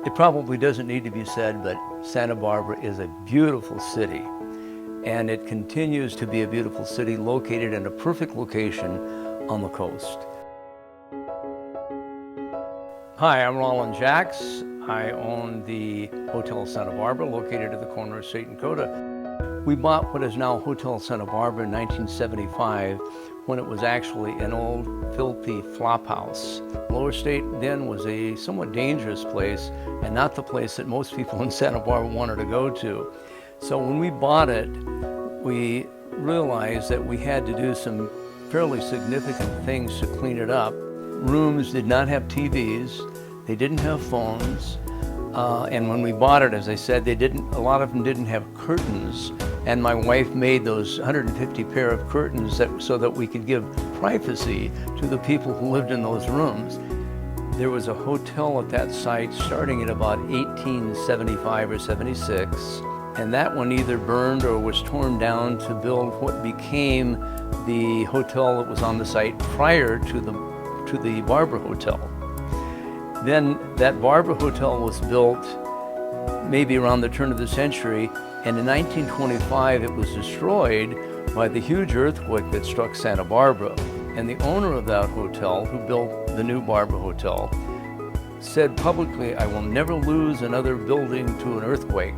It probably doesn't need to be said, but Santa Barbara is a beautiful city, and it continues to be a beautiful city located in a perfect location on the coast. Hi, I'm Rolland Jacks. I own the Hotel Santa Barbara, located at the corner of State and Coda. We bought what is now Hotel Santa Barbara in 1975, when it was actually an old, filthy flop house. Lower State then was a somewhat dangerous place, and not the place that most people in Santa Barbara wanted to go to. So when we bought it, we realized that we had to do some fairly significant things to clean it up. Rooms did not have TVs, they didn't have phones, and when we bought it, as I said, a lot of them didn't have curtains, and my wife made those 150 pair of curtains so that we could give privacy to the people who lived in those rooms. There was a hotel at that site starting at about 1875 or 76, and that one either burned or was torn down to build what became the hotel that was on the site prior to the Barbara Hotel. Then that Barbara Hotel was built maybe around the turn of the century, and in 1925 it was destroyed by the huge earthquake that struck Santa Barbara. And the owner of that hotel, who built the new Barbara Hotel, said publicly, "I will never lose another building to an earthquake."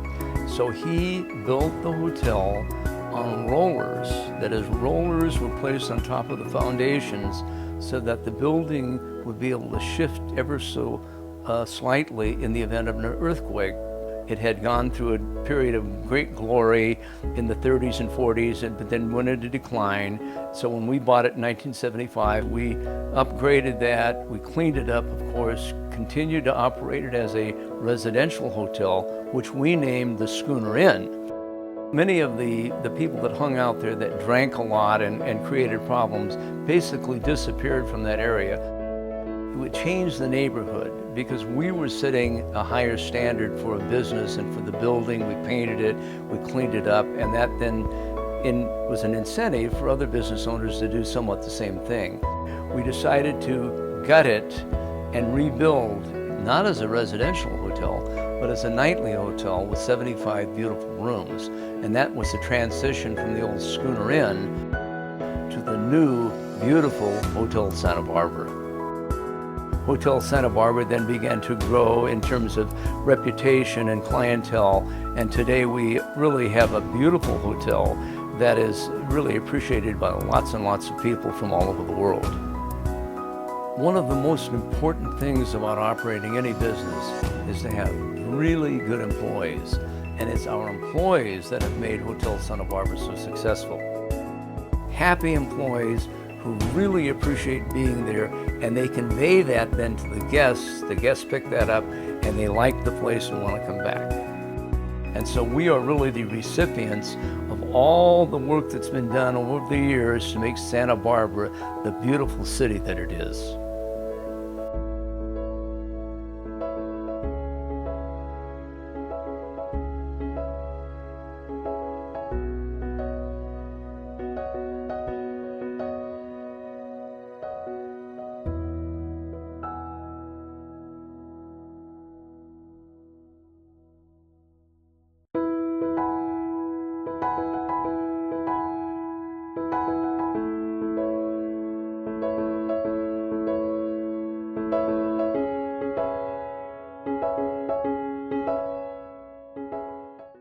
So he built the hotel on rollers. That is, rollers were placed on top of the foundations so that the building would be able to shift ever so slightly in the event of an earthquake. It had gone through a period of great glory in the 30s and 40s, but then went into decline. So when we bought it in 1975, we upgraded that, we cleaned it up, of course, continued to operate it as a residential hotel, which we named the Schooner Inn. Many of the people that hung out there that drank a lot and created problems basically disappeared from that area. It would change the neighborhood because we were setting a higher standard for a business and for the building. We painted it, we cleaned it up, and that then was an incentive for other business owners to do somewhat the same thing. We decided to gut it and rebuild, not as a residential hotel, but as a nightly hotel with 75 beautiful rooms. And that was the transition from the old Schooner Inn to the new, beautiful Hotel Santa Barbara. Hotel Santa Barbara then began to grow in terms of reputation and clientele, and today we really have a beautiful hotel that is really appreciated by lots and lots of people from all over the world. One of the most important things about operating any business is to have really good employees, and it's our employees that have made Hotel Santa Barbara so successful. Happy employees who really appreciate being there, and they convey that then to the guests pick that up, and they like the place and want to come back. And so we are really the recipients of all the work that's been done over the years to make Santa Barbara the beautiful city that it is.